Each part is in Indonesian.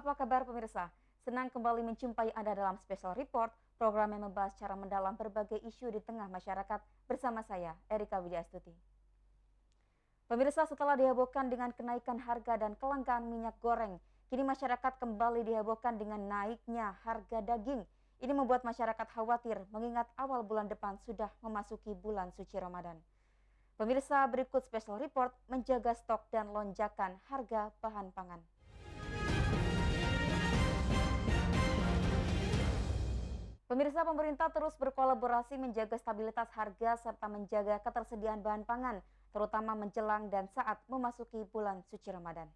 apa kabar pemirsa? Senang kembali menjumpai Anda dalam Special Report, program yang membahas secara mendalam berbagai isu di tengah masyarakat bersama saya, Erika Widyastuti. Pemirsa, setelah dihebohkan dengan kenaikan harga dan kelangkaan minyak goreng, kini masyarakat kembali dihebohkan dengan naiknya harga daging. Ini membuat masyarakat khawatir mengingat awal bulan depan sudah memasuki bulan suci Ramadan. Pemirsa, berikut Special Report menjaga stok dan lonjakan harga bahan pangan. Pemirsa, pemerintah terus berkolaborasi menjaga stabilitas harga serta menjaga ketersediaan bahan pangan, terutama menjelang dan saat memasuki bulan suci Ramadan.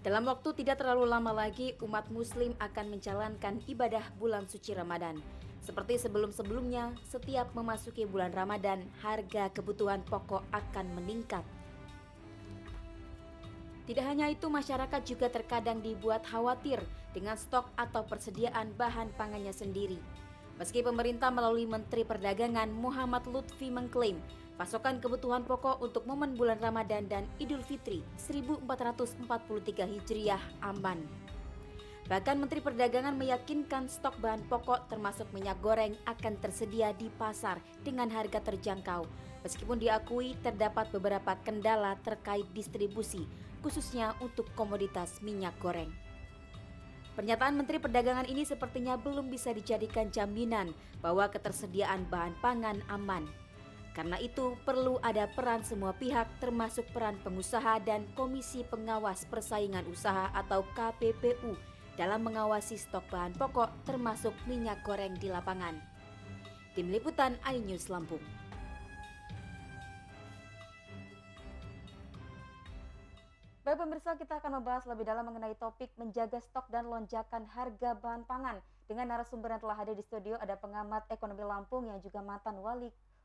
Dalam waktu tidak terlalu lama lagi, umat muslim akan menjalankan ibadah bulan suci Ramadan. Seperti sebelum-sebelumnya, setiap memasuki bulan Ramadan, harga kebutuhan pokok akan meningkat. Tidak hanya itu, masyarakat juga terkadang dibuat khawatir dengan stok atau persediaan bahan pangannya sendiri. Meski pemerintah melalui Menteri Perdagangan Muhammad Lutfi mengklaim pasokan kebutuhan pokok untuk momen bulan Ramadan dan Idul Fitri 1443 Hijriah aman. Bahkan Menteri Perdagangan meyakinkan stok bahan pokok termasuk minyak goreng akan tersedia di pasar dengan harga terjangkau. Meskipun diakui terdapat beberapa kendala terkait distribusi, khususnya untuk komoditas minyak goreng. Pernyataan Menteri Perdagangan ini sepertinya belum bisa dijadikan jaminan bahwa ketersediaan bahan pangan aman. Karena itu perlu ada peran semua pihak termasuk peran pengusaha dan Komisi Pengawas Persaingan Usaha atau KPPU dalam mengawasi stok bahan pokok termasuk minyak goreng di lapangan. Tim Liputan iNews Lampung. Baik pemirsa, kita akan membahas lebih dalam mengenai topik menjaga stok dan lonjakan harga bahan pangan. Dengan narasumber yang telah hadir di studio, ada pengamat ekonomi Lampung yang juga mantan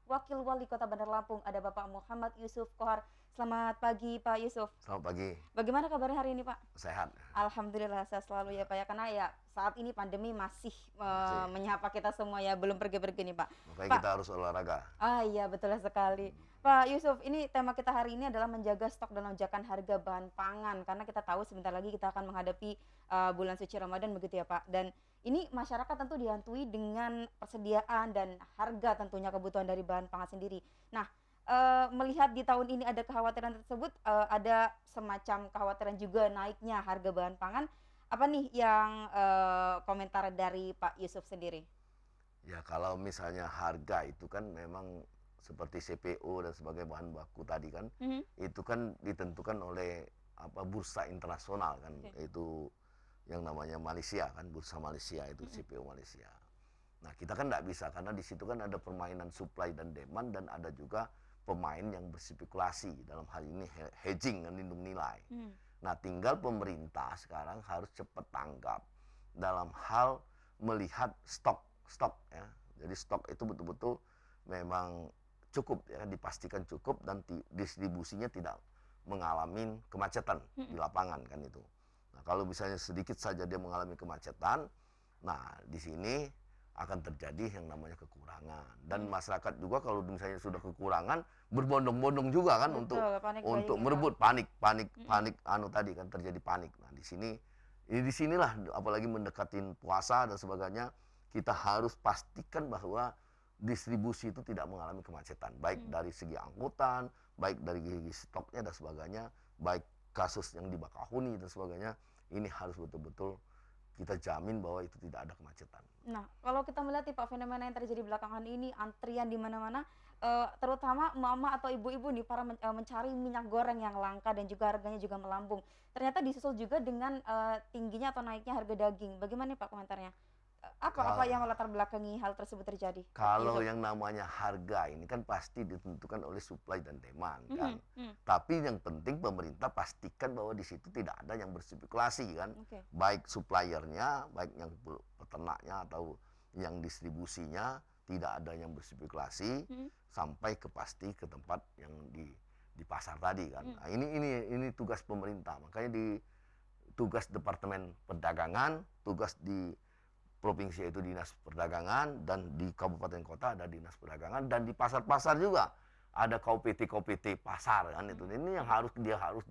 Wakil Wali Kota Bandar Lampung, ada Bapak Muhammad Yusuf Kohar. Selamat pagi Pak Yusuf. Selamat pagi. Bagaimana kabarnya hari ini Pak? Sehat. Alhamdulillah sehat selalu ya Pak ya, karena ya saat ini pandemi masih menyapa kita semua ya, belum pergi-pergi nih Pak. Makanya Pak, kita harus olahraga. Ah iya betul sekali. Pak Yusuf, ini tema kita hari ini adalah menjaga stok dan lonjakan harga bahan pangan. Karena kita tahu sebentar lagi kita akan menghadapi bulan suci Ramadan begitu ya Pak. Dan ini masyarakat tentu dihantui dengan persediaan dan harga tentunya kebutuhan dari bahan pangan sendiri. Nah, melihat di tahun ini ada kekhawatiran tersebut, ada semacam kekhawatiran juga naiknya harga bahan pangan. Apa nih yang komentar dari Pak Yusuf sendiri? Ya kalau misalnya harga itu kan memang seperti CPO dan sebagai bahan baku tadi kan, itu kan ditentukan oleh bursa internasional kan, itu yang namanya Malaysia kan, bursa Malaysia itu CPO Malaysia. Nah kita kan tidak bisa karena di situ kan ada permainan supply dan demand dan ada juga pemain yang berspekulasi, dalam hal ini hedging dan lindung nilai. Nah tinggal pemerintah sekarang harus cepat tanggap dalam hal melihat stok ya. Jadi stok itu betul-betul memang cukup ya, dipastikan cukup dan distribusinya tidak mengalami kemacetan di lapangan kan itu. Nah, kalau misalnya sedikit saja dia mengalami kemacetan, nah di sini akan terjadi yang namanya kekurangan. Dan masyarakat juga kalau misalnya sudah kekurangan berbondong-bondong juga kan. Betul, untuk merebut panik tadi kan terjadi panik. Nah, di sinilah apalagi mendekatin puasa dan sebagainya, kita harus pastikan bahwa distribusi itu tidak mengalami kemacetan, baik dari segi angkutan, baik dari segi stoknya dan sebagainya, baik kasus yang di Bakahuni dan sebagainya, ini harus betul-betul kita jamin bahwa itu tidak ada kemacetan. Nah, kalau kita melihat nih Pak, fenomena yang terjadi belakangan ini, antrian di mana-mana, terutama mama atau ibu-ibu nih para mencari minyak goreng yang langka dan juga harganya juga melambung. Ternyata disusul juga dengan tingginya atau naiknya harga daging. Bagaimana nih Pak komentarnya? Apa yang melatar belakangi hal tersebut terjadi? Kalau yang namanya harga ini kan pasti ditentukan oleh supply dan demand kan. Tapi yang penting pemerintah pastikan bahwa di situ tidak ada yang berspekulasi kan. Baik suppliernya, baik yang peternaknya atau yang distribusinya, tidak ada yang berspekulasi sampai ke tempat yang di pasar tadi kan. Nah, ini tugas pemerintah. Makanya tugas Departemen Perdagangan, tugas di provinsi itu Dinas Perdagangan, dan di kabupaten kota ada Dinas Perdagangan, dan di pasar-pasar juga ada KPT pasar kan itu. Ini yang dia harus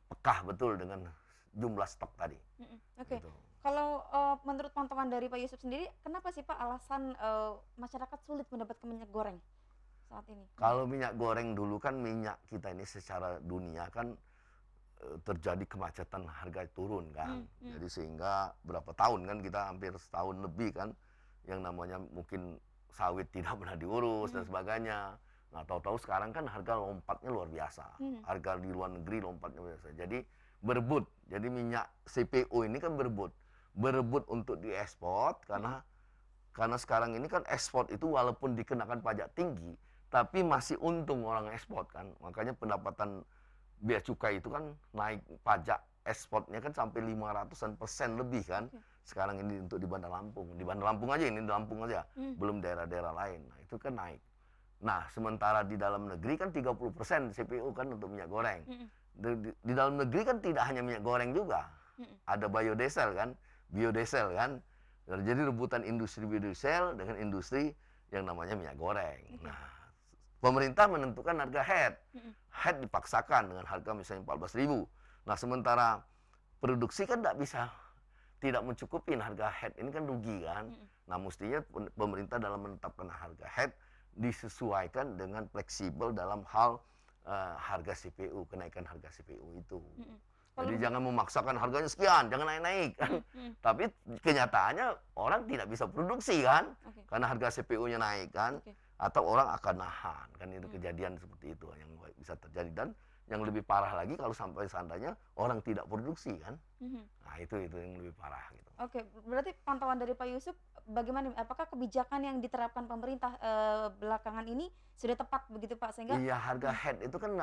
pekah betul dengan jumlah stok tadi. Oke. Gitu. Kalau menurut pantauan dari Pak Yusuf sendiri, kenapa sih Pak alasan masyarakat sulit mendapatkan minyak goreng saat ini? Kalau minyak goreng dulu kan minyak kita ini secara dunia kan terjadi kemacetan, harga turun kan. Jadi sehingga berapa tahun kan kita hampir setahun lebih kan yang namanya mungkin sawit tidak pernah diurus dan sebagainya. Nah, tahu-tahu sekarang kan harga lompatnya luar biasa. Harga di luar negeri lompatnya luar biasa. Jadi berebut. Jadi minyak CPO ini kan berebut untuk diekspor karena sekarang ini kan ekspor itu walaupun dikenakan pajak tinggi, tapi masih untung orang ekspor kan. Makanya pendapatan bea cukai itu kan naik, pajak ekspornya kan sampai 500% lebih kan. Sekarang ini untuk di Bandar Lampung. Di Bandar Lampung aja, ini di Lampung aja. Belum daerah-daerah lain. Nah, itu kan naik. Nah, sementara di dalam negeri kan 30% CPO kan untuk minyak goreng. Di dalam negeri kan tidak hanya minyak goreng juga. Ada biodiesel kan. Jadi rebutan industri biodiesel dengan industri yang namanya minyak goreng. Nah, pemerintah menentukan harga head. Head dipaksakan dengan harga misalnya 14.000. Nah, sementara produksi kan tidak mencukupin harga head. Ini kan rugi kan. Nah, mestinya pemerintah dalam menetapkan harga head disesuaikan dengan fleksibel dalam hal harga CPO, kenaikan harga CPO itu. Jadi jangan memaksakan harganya sekian, jangan naik-naik kan. Tapi kenyataannya orang tidak bisa produksi kan. Karena harga CPO-nya naik kan. Atau orang akan nahan kan, itu kejadian seperti itu yang bisa terjadi. Dan yang lebih parah lagi kalau sampai seandainya orang tidak produksi kan. Nah, itu yang lebih parah gitu. Oke, berarti pantauan dari Pak Yusuf bagaimana, apakah kebijakan yang diterapkan pemerintah belakangan ini sudah tepat begitu Pak, sehingga iya, harga head itu kan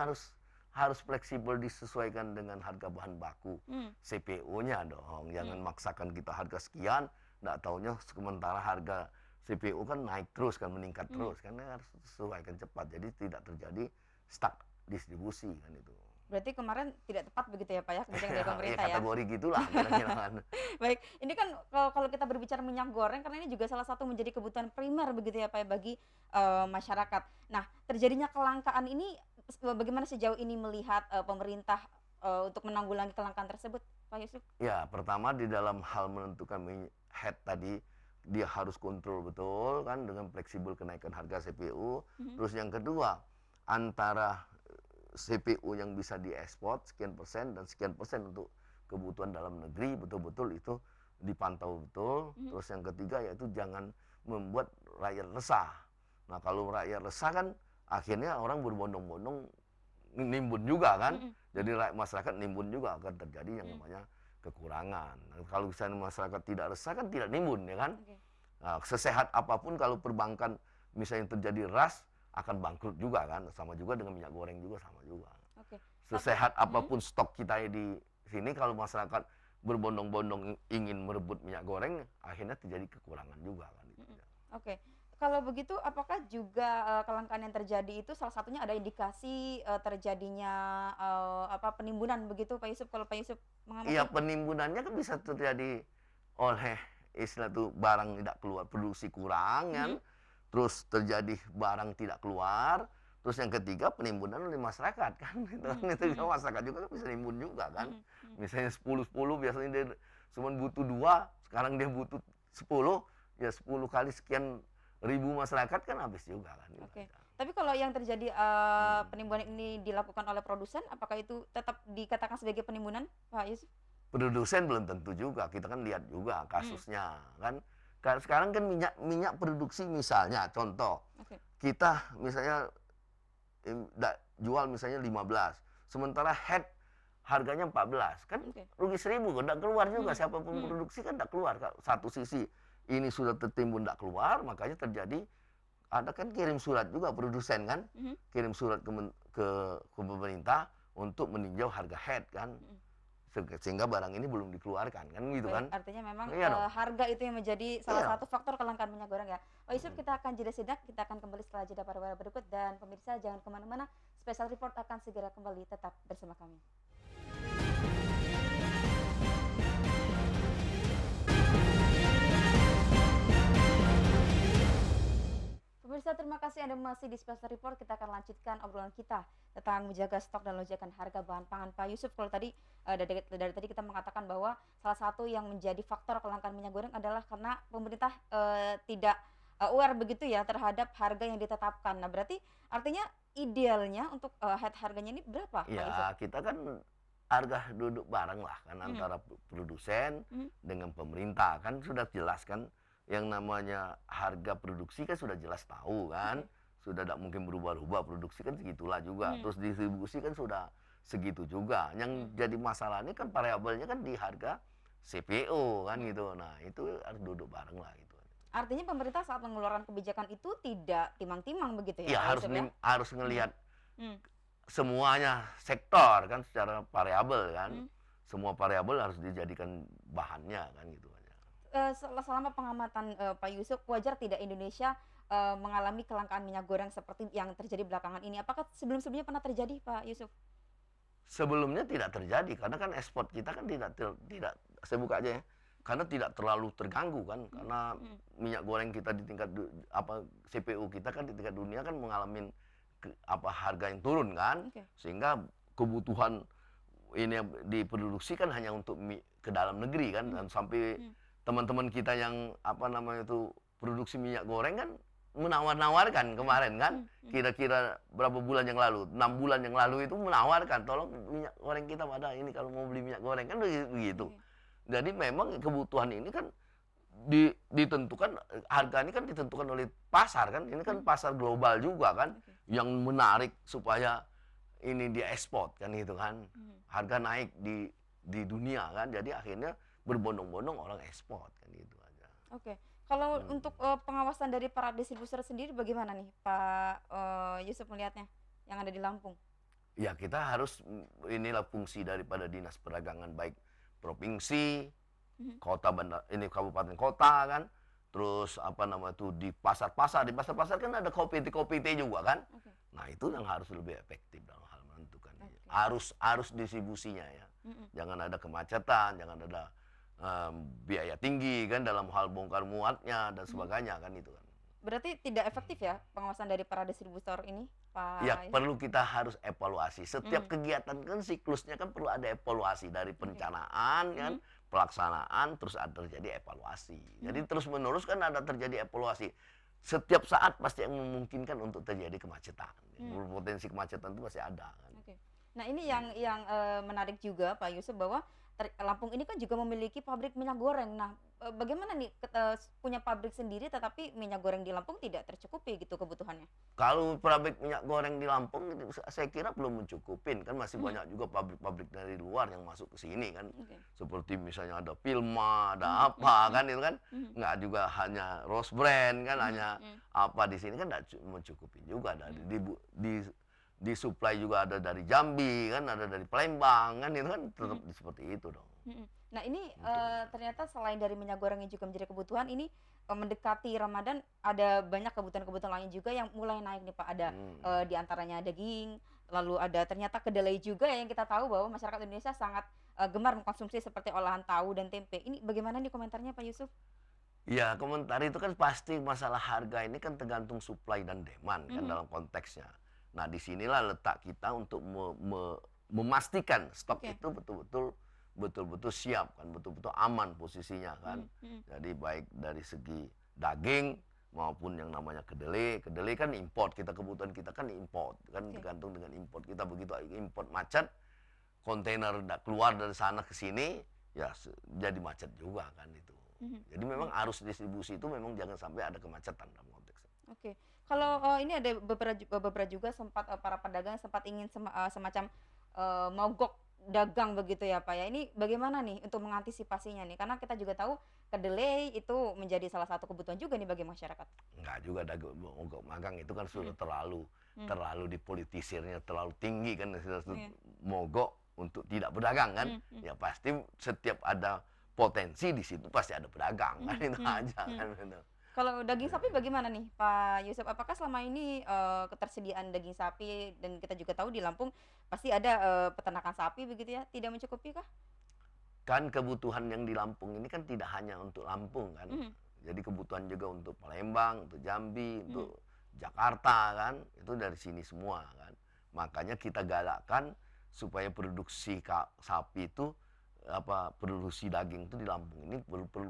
harus fleksibel disesuaikan dengan harga bahan baku CPO-nya dong. Jangan maksakan kita harga sekian, enggak taunya sementara harga CPO kan naik terus kan, meningkat terus kan, harus sesuaikan cepat. Jadi tidak terjadi stuck distribusi kan itu. Berarti kemarin tidak tepat begitu ya Pak ya, kebijakan dari pemerintah ya? Kategori gitulah kira-kira. Baik, ini kan kalau kita berbicara minyak goreng, karena ini juga salah satu menjadi kebutuhan primer begitu ya Pak ya, bagi masyarakat. Nah, terjadinya kelangkaan ini bagaimana sejauh ini melihat pemerintah untuk menanggulangi kelangkaan tersebut, Pak Yusuf? Ya, pertama di dalam hal menentukan head tadi, dia harus kontrol betul kan dengan fleksibel kenaikan harga CPO. Terus yang kedua, antara CPO yang bisa diekspor sekian persen dan sekian persen untuk kebutuhan dalam negeri, betul-betul itu dipantau betul. Terus yang ketiga yaitu jangan membuat rakyat resah. Nah, kalau rakyat resah kan akhirnya orang berbondong-bondong nimbun juga kan. Jadi masyarakat nimbun juga akan terjadi yang namanya kekurangan. Nah, kalau misalnya masyarakat tidak resah kan tidak nimbun ya kan. Nah, sesehat apapun kalau perbankan misalnya terjadi ras akan bangkrut juga kan. Sama juga dengan minyak goreng juga sama juga. Sesehat apapun stok kita di sini, kalau masyarakat berbondong-bondong ingin merebut minyak goreng, akhirnya terjadi kekurangan juga kan. Kalau begitu apakah juga kelangkaan yang terjadi itu salah satunya ada indikasi terjadinya penimbunan begitu Pak Yusuf, kalau Pak Yusuf mengamati? Iya, penimbunannya kan bisa terjadi oleh istilah itu barang tidak keluar, produksi kurang kan. Terus terjadi barang tidak keluar. Terus yang ketiga penimbunan oleh masyarakat kan. Itu juga masyarakat juga kan bisa nimbun juga kan. Misalnya 10 biasanya dia cuma butuh 2, sekarang dia butuh 10, ya 10 kali sekian ribu masyarakat kan habis juga kan. Tapi kalau yang terjadi penimbunan ini dilakukan oleh produsen, apakah itu tetap dikatakan sebagai penimbunan, Pak Yusuf? Produsen belum tentu juga. Kita kan lihat juga kasusnya kan. Sekarang kan minyak produksi misalnya contoh. Kita misalnya jual misalnya 15, sementara head harganya 14, kan rugi 1.000, tidak keluar juga. Siapapun produksi kan tidak keluar. Satu sisi ini sudah tertimbun tidak keluar, makanya terjadi ada kan kirim surat juga produsen kan, kirim surat ke pemerintah untuk meninjau harga head kan, sehingga barang ini belum dikeluarkan kan gitu. Baik, kan artinya memang harga itu yang menjadi salah satu faktor kelangkaan minyak goreng ya. Pak Yusuf, kita akan jeda sejenak, kita akan kembali setelah jeda para berikut, dan pemirsa jangan kemana-mana, Special Report akan segera kembali, tetap bersama kami. Pemirsa, terima kasih Anda masih di Special Report. Kita akan lanjutkan obrolan kita tentang menjaga stok dan lonjakan harga bahan pangan. Pak Yusuf, kalau tadi dari tadi kita mengatakan bahwa salah satu yang menjadi faktor kelangkaan minyak goreng adalah karena pemerintah tidak aware begitu ya terhadap harga yang ditetapkan. Nah, berarti artinya idealnya untuk head harganya ini berapa, Pak Yusuf? Ya, kita kan harga duduk bareng lah kan antara produsen dengan pemerintah. Kan sudah jelas kan yang namanya harga produksi kan sudah jelas tahu kan. Sudah tidak mungkin berubah-ubah, produksi kan segitulah juga. Terus distribusi kan sudah segitu juga. Yang jadi masalah ini kan variabelnya kan di harga CPO kan gitu. Nah, itu harus duduk bareng lah gitu. Artinya pemerintah saat mengeluarkan kebijakan itu tidak timang-timang begitu Ya, ya, Pak harus Yusuf ya? harus ngelihat Hmm. semuanya sektor kan secara variabel kan. Semua variabel harus dijadikan bahannya kan gitu aja. Selama pengamatan Pak Yusuf, wajar tidak Indonesia mengalami kelangkaan minyak goreng seperti yang terjadi belakangan ini? Apakah sebelum-sebelumnya pernah terjadi, Pak Yusuf? Sebelumnya tidak terjadi karena kan ekspor kita kan tidak saya buka aja ya. Karena tidak terlalu terganggu kan karena minyak goreng kita di tingkat CPO kita kan di tingkat dunia kan mengalami harga yang turun kan. Sehingga kebutuhan ini yang diproduksi kan hanya untuk ke dalam negeri kan dan sampai teman-teman kita yang produksi minyak goreng kan menawar-nawarkan kemarin kan kira-kira berapa bulan yang lalu 6 bulan yang lalu itu menawarkan tolong minyak goreng kita pada ini kalau mau beli minyak goreng kan begitu. Jadi memang kebutuhan ini kan ditentukan harga ini kan ditentukan oleh pasar kan ini kan pasar global juga kan yang menarik supaya ini dia ekspor kan gitu kan harga naik di dunia kan jadi akhirnya berbondong-bondong orang ekspor kan gitu aja. Kalau untuk pengawasan dari para distributor sendiri bagaimana nih Pak Yusuf melihatnya yang ada di Lampung? Ya kita harus inilah fungsi daripada dinas perdagangan baik provinsi, kota ini kabupaten kota kan, terus di pasar-pasar kan ada KPT juga kan. Nah itu yang harus lebih efektif dalam hal menentukan arus distribusinya ya. Jangan ada kemacetan, jangan ada biaya tinggi kan dalam hal bongkar muatnya dan sebagainya kan itu kan. Berarti tidak efektif ya pengawasan dari para distributor ini, Pak? Ya perlu kita harus evaluasi. Setiap kegiatan kan siklusnya kan perlu ada evaluasi dari perencanaan kan, pelaksanaan terus ada terjadi evaluasi. Jadi terus menerus kan ada terjadi evaluasi. Setiap saat pasti yang memungkinkan untuk terjadi kemacetan. Potensi kemacetan itu pasti ada kan. Nah ini yang menarik juga Pak Yusuf bahwa Lampung ini kan juga memiliki pabrik minyak goreng. Nah, bagaimana nih punya pabrik sendiri tetapi minyak goreng di Lampung tidak tercukupi gitu kebutuhannya? Kalau pabrik minyak goreng di Lampung saya kira belum mencukupin kan masih banyak juga pabrik-pabrik dari luar yang masuk ke sini kan. Seperti misalnya ada Pilma, ada apa kan itu kan. Nggak juga hanya Rose Brand kan hanya apa di sini kan nggak mencukupi juga disuplai juga ada dari Jambi kan ada dari Palembang kan itu kan tetap seperti itu dong. Nah ini ternyata selain dari minyak goreng yang juga menjadi kebutuhan ini mendekati Ramadan ada banyak kebutuhan-kebutuhan lain juga yang mulai naik nih Pak. Ada diantaranya daging, lalu ada ternyata kedelai juga yang kita tahu bahwa masyarakat Indonesia sangat gemar mengkonsumsi seperti olahan tahu dan tempe. Ini bagaimana nih komentarnya Pak Yusuf? Ya komentar itu kan pasti masalah harga ini kan tergantung supply dan demand kan dalam konteksnya. Nah disinilah letak kita untuk memastikan stok itu betul-betul siap kan, betul-betul aman posisinya kan. Jadi baik dari segi daging maupun yang namanya kedelai kan import kebutuhan kita kan import kan tergantung dengan import kita begitu import macet kontainer keluar dari sana ke sini ya jadi macet juga kan itu. Jadi memang arus distribusi itu memang jangan sampai ada kemacetan dalam konteksnya. Kalau ini ada beberapa juga sempat para pedagang sempat ingin semacam mogok dagang begitu ya Pak ya. Ini bagaimana nih untuk mengantisipasinya nih? Karena kita juga tahu kedelai itu menjadi salah satu kebutuhan juga nih bagi masyarakat. Enggak juga mogok magang itu kan sudah terlalu dipolitisirnya terlalu tinggi kan mogok untuk tidak berdagang kan. Ya pasti setiap ada potensi di situ pasti ada pedagang kan itu aja kan gitu. Kalau daging sapi bagaimana nih Pak Yusuf? Apakah selama ini ketersediaan daging sapi dan kita juga tahu di Lampung pasti ada peternakan sapi begitu ya, tidak mencukupi kah? Kan kebutuhan yang di Lampung ini kan tidak hanya untuk Lampung kan. Jadi kebutuhan juga untuk Palembang, untuk Jambi, untuk Jakarta kan, itu dari sini semua kan. Makanya kita galakkan supaya produksi sapi itu produksi daging itu di Lampung ini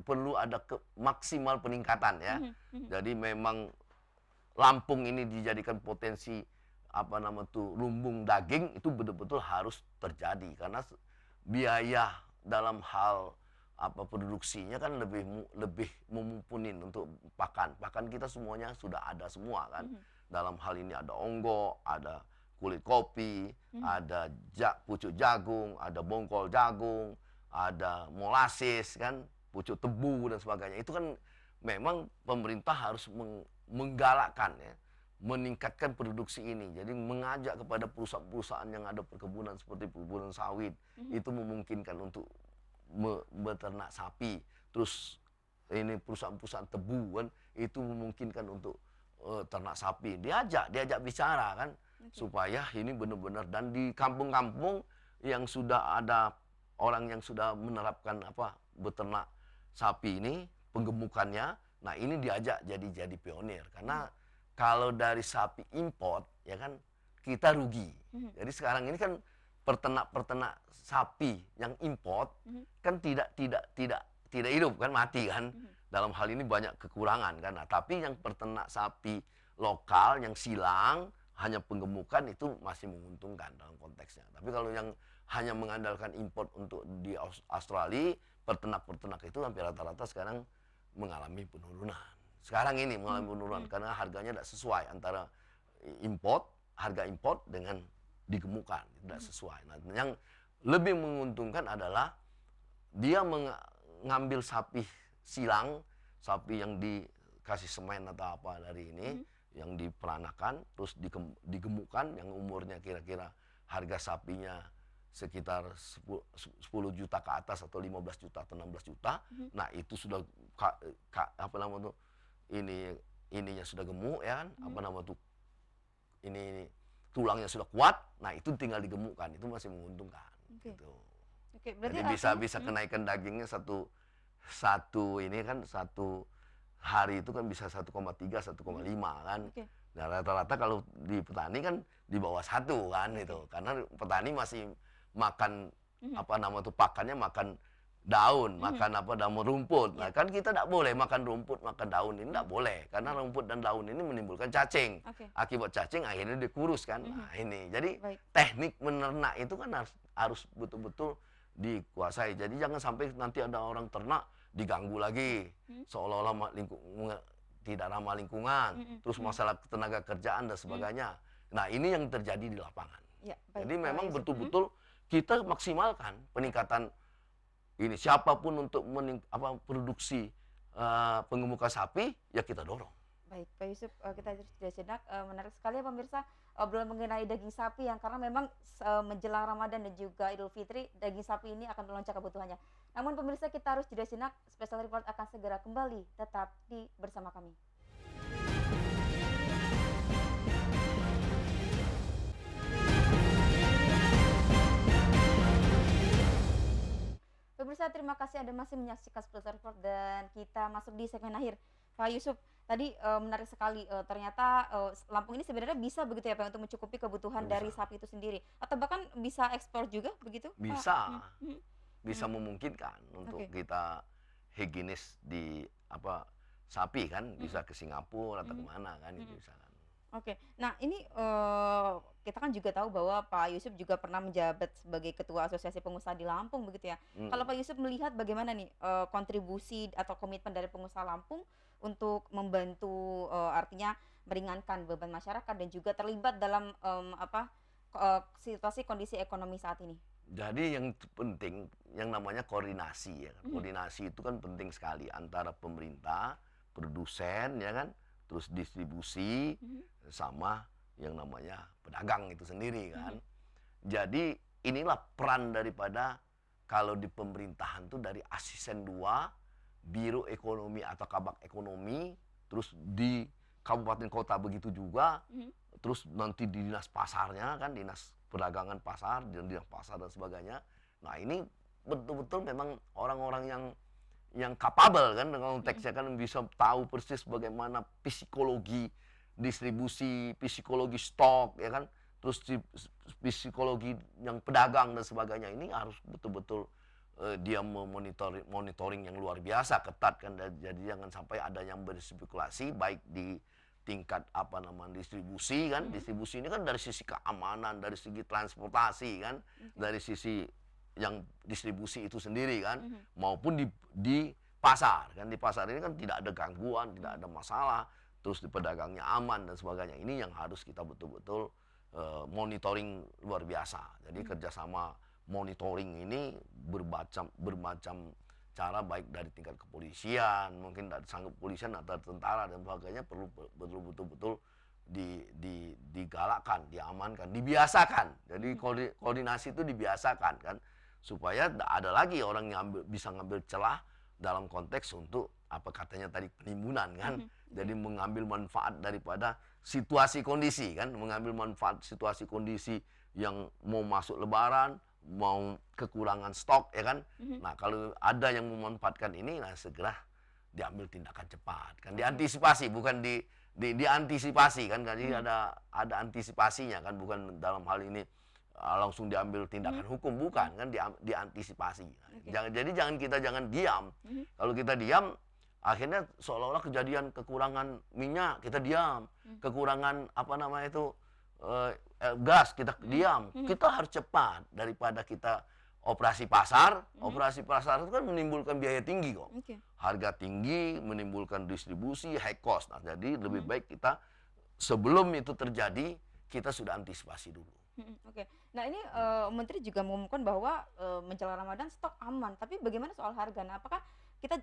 perlu ada maksimal peningkatan ya. Jadi memang Lampung ini dijadikan potensi lumbung daging itu betul-betul harus terjadi karena biaya dalam hal produksinya kan lebih memumpunin untuk pakan kita semuanya sudah ada semua kan. Dalam hal ini ada onggo, ada kulit kopi, ada pucuk jagung, ada bongkol jagung, ada molases kan, pucuk tebu dan sebagainya. Itu kan memang pemerintah harus menggalakkan ya, meningkatkan produksi ini. Jadi mengajak kepada perusahaan-perusahaan yang ada perkebunan seperti perkebunan sawit itu memungkinkan untuk beternak sapi. Terus ini perusahaan-perusahaan tebu kan itu memungkinkan untuk ternak sapi. Diajak bicara kan supaya ini benar-benar, dan di kampung-kampung yang sudah ada orang yang sudah menerapkan beternak sapi ini penggemukannya, nah ini diajak jadi pionir karena kalau dari sapi import ya kan kita rugi. Jadi sekarang ini kan peternak sapi yang import kan tidak hidup kan, mati kan. Dalam hal ini banyak kekurangan kan. Nah, tapi yang peternak sapi lokal yang silang hanya penggemukan itu masih menguntungkan dalam konteksnya. Tapi kalau yang hanya mengandalkan import untuk di Australia, peternak itu hampir rata-rata sekarang mengalami penurunan. Sekarang ini mengalami penurunan karena harganya tidak sesuai antara harga import dengan digemukan, tidak sesuai. Nah, yang lebih menguntungkan adalah dia mengambil sapi silang, sapi yang dikasih semen atau apa dari ini, yang diperanakan, terus digemukkan, yang umurnya kira-kira harga sapinya sekitar 10 juta ke atas atau 15 juta atau 16 juta. Nah, itu sudah ininya sudah gemuk ya kan, ini tulangnya sudah kuat. Nah, itu tinggal digemukkan, itu masih menguntungkan. Gitu. Jadi bisa kenaikan dagingnya satu hari itu kan bisa 1,3 1,5 kan. Nah, rata-rata kalau di petani kan di bawah 1 kan itu. Karena petani masih makan pakannya makan daun, makan daun rumput. Nah, kan kita tidak boleh makan rumput, makan daun ini tidak boleh karena rumput dan daun ini menimbulkan cacing. Akibat cacing akhirnya dikurus kan. Nah, ini. Jadi teknik menernak itu kan harus betul-betul dikuasai. Jadi jangan sampai nanti ada orang ternak diganggu lagi, seolah-olah tidak ramah lingkungan, terus masalah tenaga kerjaan dan sebagainya. Nah, ini yang terjadi di lapangan. Jadi memang betul-betul kita maksimalkan peningkatan ini. Siapapun untuk produksi penggemukan sapi, ya kita dorong. Baik, Pak Yusuf, kita sudah sejenak. Menarik sekali ya pemirsa, obrolan mengenai daging sapi yang karena memang menjelang Ramadan dan juga Idul Fitri, daging sapi ini akan melonjak kebutuhannya. Namun pemirsa, kita harus jeda sejenak. Special Report akan segera kembali. Tetap bersama kami. Pemirsa, terima kasih Anda masih menyaksikan Special Report dan kita masuk di segmen akhir. Pak Yusuf, tadi menarik sekali, ternyata Lampung ini sebenarnya bisa begitu ya Pak untuk mencukupi kebutuhan dari sapi itu sendiri, atau bahkan bisa ekspor juga begitu? Bisa, bisa memungkinkan untuk kita higienis di sapi kan, bisa ke Singapura atau kemana kan, itu bisa kan. Oke, nah ini kita kan juga tahu bahwa Pak Yusuf juga pernah menjabat sebagai Ketua Asosiasi Pengusaha di Lampung begitu ya. Kalau Pak Yusuf melihat bagaimana nih kontribusi atau komitmen dari pengusaha Lampung untuk membantu artinya meringankan beban masyarakat dan juga terlibat dalam situasi kondisi ekonomi saat ini? Jadi yang penting yang namanya koordinasi ya. Koordinasi itu kan penting sekali antara pemerintah, produsen ya kan, terus distribusi sama yang namanya pedagang itu sendiri kan. Jadi inilah peran daripada kalau di pemerintahan tuh dari asisten 2, biro ekonomi atau kabak ekonomi, terus di kabupaten kota begitu juga, terus nanti di dinas pasarnya kan, dinas perdagangan pasar, dinas pasar dan sebagainya. Nah, ini betul-betul memang orang-orang yang capable kan, dengan konteksnya kan bisa tahu persis bagaimana psikologi distribusi, psikologi stok, ya kan, terus psikologi yang pedagang dan sebagainya ini harus betul-betul dia monitoring yang luar biasa ketat kan, jadi jangan sampai ada yang berspekulasi baik di tingkat apa namanya distribusi kan, distribusi ini kan dari sisi keamanan, dari segi transportasi kan, dari sisi yang distribusi itu sendiri kan, maupun di pasar kan, di pasar ini kan tidak ada gangguan, tidak ada masalah, terus di pedagangnya aman dan sebagainya. Ini yang harus kita betul-betul monitoring luar biasa. Jadi kerjasama monitoring ini bermacam cara, baik dari tingkat kepolisian, mungkin dari sanggup kepolisian atau tentara dan sebagainya, perlu betul-betul digalakkan, diamankan, dibiasakan. Jadi koordinasi itu dibiasakan kan, supaya tidak ada lagi orang yang bisa ngambil celah dalam konteks untuk apa katanya tadi penimbunan kan. Jadi mengambil manfaat daripada situasi kondisi kan, mengambil manfaat situasi kondisi yang mau masuk lebaran, mau kekurangan stok ya kan. Nah, kalau ada yang memanfaatkan ini, nah segera diambil tindakan cepat kan, diantisipasi, bukan diantisipasi kan. Jadi ada antisipasinya kan, bukan dalam hal ini langsung diambil tindakan hukum, bukan kan, diantisipasi. Jadi jangan diam. Kalau kita diam, akhirnya seolah-olah kejadian kekurangan minyak, kita diam. Kekurangan apa namanya itu gas, kita diam. Kita harus cepat daripada kita operasi pasar. Operasi pasar itu kan menimbulkan biaya tinggi kok. Harga tinggi menimbulkan distribusi high cost. Nah, jadi lebih baik kita sebelum itu terjadi kita sudah antisipasi dulu. Nah ini Menteri juga mengumumkan bahwa menjelang Ramadan stok aman. Tapi bagaimana soal harga? Nah, apakah kita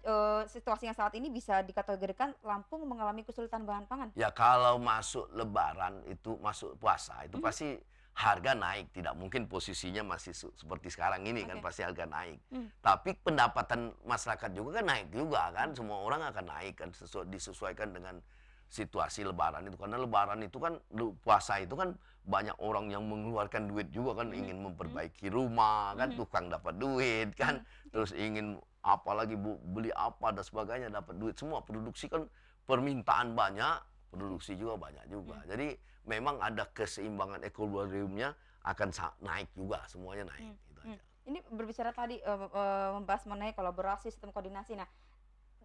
situasi yang saat ini bisa dikategorikan Lampung mengalami kesulitan bahan pangan? Ya kalau masuk Lebaran itu, masuk puasa itu pasti harga naik. Tidak mungkin posisinya masih seperti sekarang ini kan, pasti harga naik. Tapi pendapatan masyarakat juga kan naik juga kan. Semua orang akan naik kan, disesuaikan dengan situasi Lebaran itu. Karena Lebaran itu kan, puasa itu kan banyak orang yang mengeluarkan duit juga kan, ingin memperbaiki rumah kan, tukang dapat duit kan, terus ingin apalagi beli apa dan sebagainya dapat duit semua. Produksi kan permintaan banyak, produksi juga banyak juga. Jadi memang ada keseimbangan equilibriumnya, akan naik juga, semuanya naik. Gitu aja. Ini berbicara tadi membahas mengenai kolaborasi, sistem koordinasi. Nah,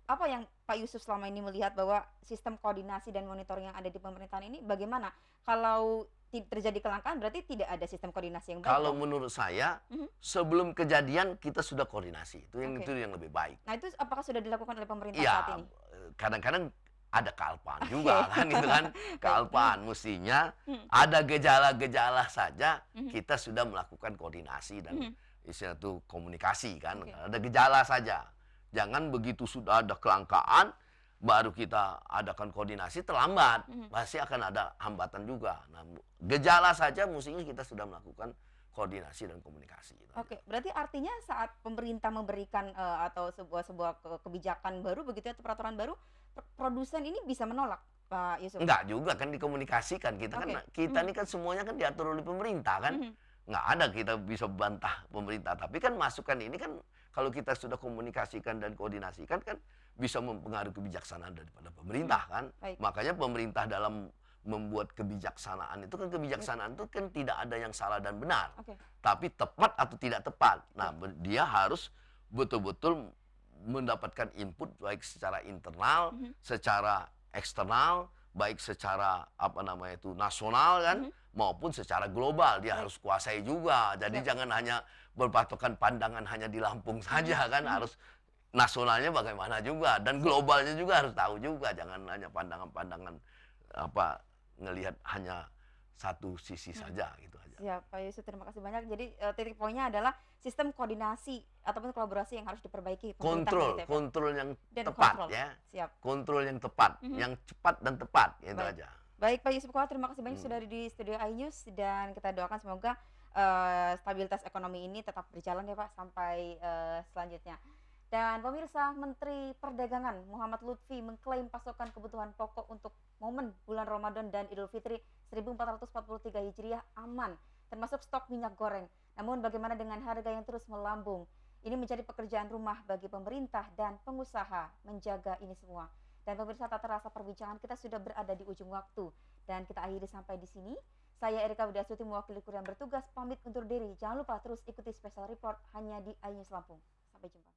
apa yang Pak Yusuf selama ini melihat bahwa sistem koordinasi dan monitoring yang ada di pemerintahan ini bagaimana? Kalau terjadi kelangkaan berarti tidak ada sistem koordinasi yang baik. Kalau menurut saya, sebelum kejadian kita sudah koordinasi. Itu yang lebih baik. Nah, itu apakah sudah dilakukan oleh pemerintah saat ini? Kadang-kadang ada kealpaan juga kan, gitu kan. Kealpaan mestinya ada gejala-gejala saja kita sudah melakukan koordinasi dan istilah itu komunikasi kan. Ada gejala saja. Jangan begitu sudah ada kelangkaan baru kita adakan koordinasi, terlambat. Pasti akan ada hambatan juga. Nah, gejala saja mestinya kita sudah melakukan koordinasi dan komunikasi. Berarti artinya saat pemerintah memberikan atau sebuah kebijakan baru begitu atau peraturan baru, produsen ini bisa menolak, Pak Yusuf? Enggak juga kan, dikomunikasikan. Kita kan ini kan semuanya kan diatur oleh pemerintah kan. Nggak ada kita bisa bantah pemerintah. Tapi kan masukan ini kan kalau kita sudah komunikasikan dan koordinasikan kan bisa mempengaruhi kebijaksanaan daripada pemerintah kan. Makanya pemerintah dalam membuat kebijaksanaan itu kan, kebijaksanaan itu kan tidak ada yang salah dan benar. Tapi tepat atau tidak tepat. Nah, dia harus betul-betul mendapatkan input baik secara internal, secara eksternal, baik secara apa namanya itu nasional kan, maupun secara global. Dia harus kuasai juga. Jadi jangan hanya berpatokan pandangan hanya di Lampung saja kan, harus nasionalnya bagaimana juga dan globalnya juga harus tahu juga. Jangan hanya pandangan-pandangan apa ngelihat hanya satu sisi saja gitu aja. Ya, Pak Yusuf, terima kasih banyak. Jadi titik poinnya adalah sistem koordinasi ataupun kolaborasi yang harus diperbaiki. Kontrol yang tepat ya. Kontrol yang tepat, yang cepat dan tepat, itu aja. Baik, Pak Yusuf Kala, terima kasih banyak sudah ada di studio iNews dan kita doakan semoga stabilitas ekonomi ini tetap berjalan ya Pak sampai selanjutnya. Dan pemirsa, Menteri Perdagangan Muhammad Lutfi mengklaim pasokan kebutuhan pokok untuk momen bulan Ramadan dan Idul Fitri 1443 Hijriah aman, termasuk stok minyak goreng. Namun bagaimana dengan harga yang terus melambung? Ini menjadi pekerjaan rumah bagi pemerintah dan pengusaha menjaga ini semua. Dan pemirsa, tak terasa perbincangan kita sudah berada di ujung waktu. Dan kita akhiri sampai di sini. Saya Erika Widyasuti mewakili kru yang bertugas pamit undur diri. Jangan lupa terus ikuti special report hanya di iNews Lampung. Sampai jumpa.